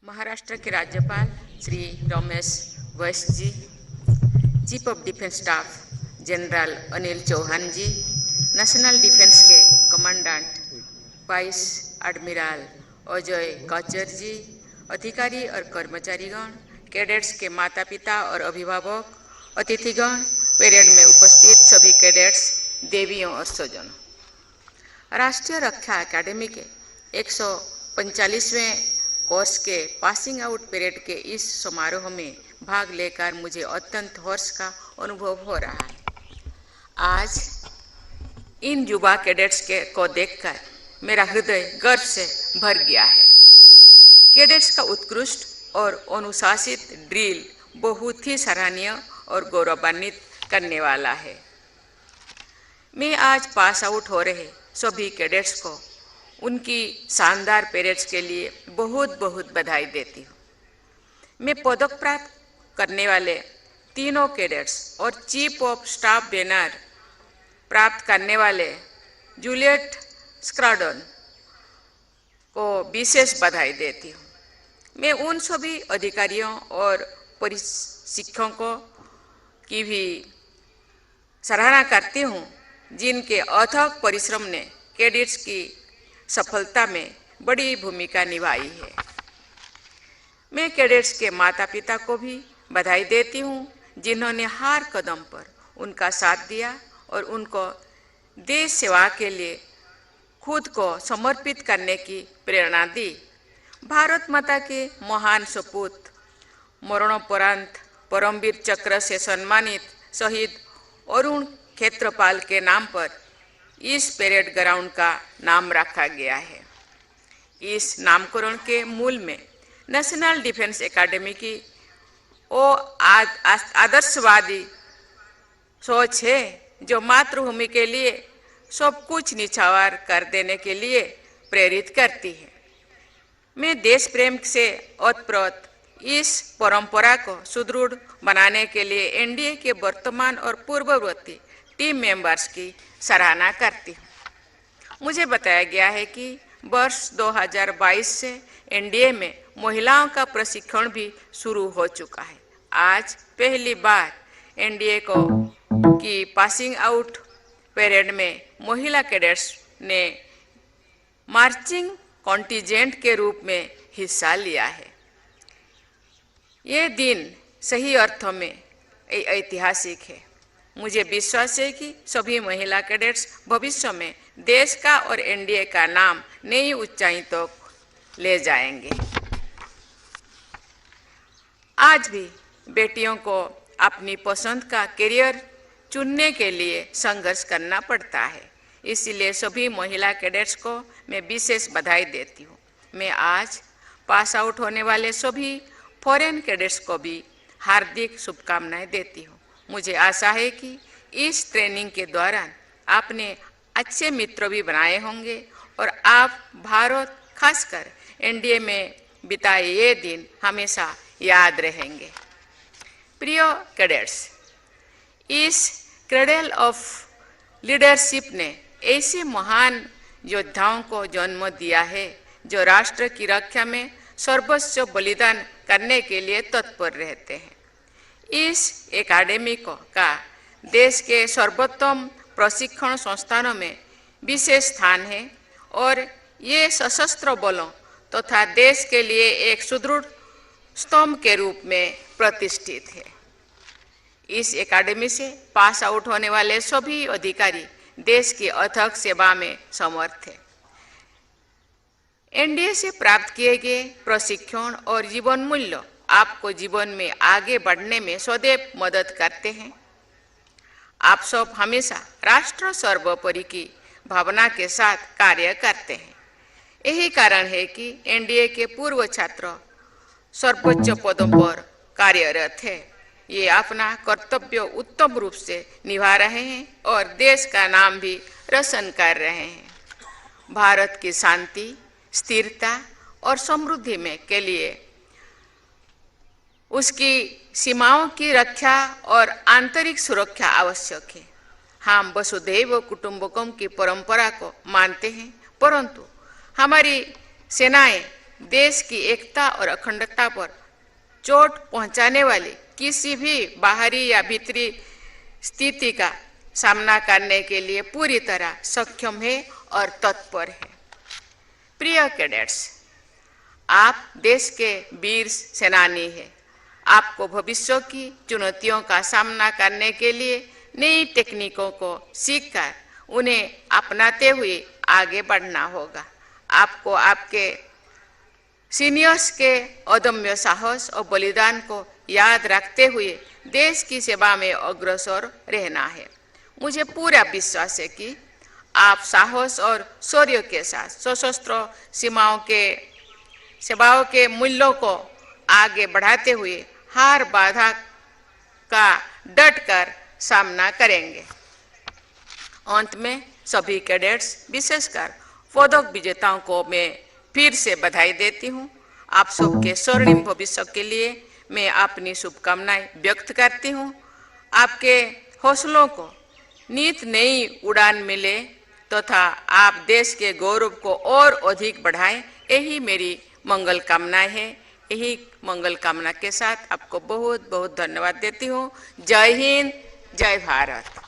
महाराष्ट्र के राज्यपाल Shri Ramesh Bais ji, chief of defence staff general Anil Chauhan ji, national defence के commandant vice admiral Ajay Kachar ji, अधिकारी और कर्मचारीगण, कैडेट्स के माता पिता और अभिभावक, अतिथिगण, परेड में उपस्थित सभी कैडेट्स, देवियों और स्वजनों। राष्ट्रीय रक्षा अकादमी के 145वें कोर्स के पासिंग आउट परेड के इस समारोह में भाग लेकर मुझे अत्यंत हर्ष का अनुभव हो रहा है। आज इन युवा कैडेट्स को देखकर मेरा हृदय गर्व से भर गया है। कैडेट्स का उत्कृष्ट और अनुशासित ड्रिल बहुत ही सराहनीय और गौरवान्वित करने वाला है। मैं आज पास आउट हो रहे सभी कैडेट्स को उनकी शानदार परेड्स के लिए बहुत बहुत बधाई देती हूँ। मैं पदक प्राप्त करने वाले तीनों कैडेट्स और चीफ ऑफ स्टाफ बैनर प्राप्त करने वाले जूलियट स्क्वाड्रन को विशेष बधाई देती हूँ। मैं उन सभी अधिकारियों और प्रशिक्षकों की भी सराहना करती हूँ जिनके अथक परिश्रम ने कैडेट्स की सफलता में बड़ी भूमिका निभाई है। मैं कैडेट्स के माता पिता को भी बधाई देती हूँ जिन्होंने हर कदम पर उनका साथ दिया और उनको देश सेवा के लिए खुद को समर्पित करने की प्रेरणा दी। भारत माता के महान सपूत मरणोपरांत परमवीर चक्र से सम्मानित शहीद अरुण क्षेत्रपाल के नाम पर इस परेड ग्राउंड का नाम रखा गया है। इस नामकरण के मूल में नेशनल डिफेंस एकेडमी की वो आदर्शवादी सोच है जो मातृभूमि के लिए सब कुछ निछावर कर देने के लिए प्रेरित करती है। मैं देश प्रेम से ओतप्रोत इस परंपरा को सुदृढ़ बनाने के लिए एनडीए के वर्तमान और पूर्ववर्ती टीम मेंबर्स की सराहना करती हूँ। मुझे बताया गया है कि वर्ष 2022 से एनडीए में महिलाओं का प्रशिक्षण भी शुरू हो चुका है। आज पहली बार एनडीए की पासिंग आउट परेड में महिला कैडेट्स ने मार्चिंग कॉन्टिजेंट के रूप में हिस्सा लिया है। ये दिन सही अर्थों में ऐतिहासिक है। मुझे विश्वास है कि सभी महिला कैडेट्स भविष्य में देश का और एनडीए का नाम नई ऊंचाई तक ले जाएंगे। आज भी बेटियों को अपनी पसंद का करियर चुनने के लिए संघर्ष करना पड़ता है, इसलिए सभी महिला कैडेट्स को मैं विशेष बधाई देती हूँ। मैं आज पास आउट होने वाले सभी फॉरेन कैडेट्स को भी हार्दिक शुभकामनाएं देती हूँ। मुझे आशा है कि इस ट्रेनिंग के दौरान आपने अच्छे मित्र भी बनाए होंगे और आप भारत खासकर एनडीए में बिताए ये दिन हमेशा याद रहेंगे। प्रिय कैडेट्स, इस क्रेडल ऑफ लीडरशिप ने ऐसे महान योद्धाओं को जन्म दिया है जो राष्ट्र की रक्षा में सर्वस्व बलिदान करने के लिए तत्पर रहते हैं। इस एकेडमी का देश के सर्वोत्तम प्रशिक्षण संस्थानों में विशेष स्थान है और ये सशस्त्र बलों तथा देश के लिए एक सुदृढ़ स्तंभ के रूप में प्रतिष्ठित है। इस एकेडमी से पास आउट होने वाले सभी अधिकारी देश की अथक सेवा में समर्थ हैं। एनडीए से प्राप्त किए गए प्रशिक्षण और जीवन मूल्य आपको जीवन में आगे बढ़ने में सदैव मदद करते हैं। आप सब हमेशा राष्ट्र सर्वोपरि की भावना के साथ कार्य करते हैं। यही कारण है कि एनडीए के पूर्व छात्र सर्वोच्च पदों पर कार्यरत है। ये अपना कर्तव्य उत्तम रूप से निभा रहे हैं और देश का नाम भी रोशन कर रहे हैं। भारत की शांति, स्थिरता और समृद्धि में के लिए उसकी सीमाओं की रक्षा और आंतरिक सुरक्षा आवश्यक है। हम वसुधैव कुटुंबकम की परंपरा को मानते हैं, परंतु हमारी सेनाएं देश की एकता और अखंडता पर चोट पहुंचाने वाली किसी भी बाहरी या भीतरी स्थिति का सामना करने के लिए पूरी तरह सक्षम है और तत्पर है। प्रिय कैडेट्स, आप देश के वीर सेनानी हैं। आपको भविष्य की चुनौतियों का सामना करने के लिए नई टेक्निकों को सीखकर उन्हें अपनाते हुए आगे बढ़ना होगा। आपको आपके सीनियर्स के अदम्य साहस और बलिदान को याद रखते हुए देश की सेवा में अग्रसर रहना है। मुझे पूरा विश्वास है कि आप साहस और शौर्य के साथ सशस्त्र सेवाओं के मूल्यों को आगे बढ़ाते हुए हर बाधा का डटकर सामना करेंगे। अंत में सभी कैडेट्स, विशेषकर पदक विजेताओं को मैं फिर से बधाई देती हूँ। आप सबके स्वर्णिम भविष्य के लिए मैं अपनी शुभकामनाएं व्यक्त करती हूँ। आपके हौसलों को नित नई उड़ान मिले तथा आप देश के गौरव को और अधिक बढ़ाएं, यही मेरी मंगल कामनाएं है। यही मंगल कामना के साथ आपको बहुत बहुत धन्यवाद देती हूँ। जय हिंद, जय भारत।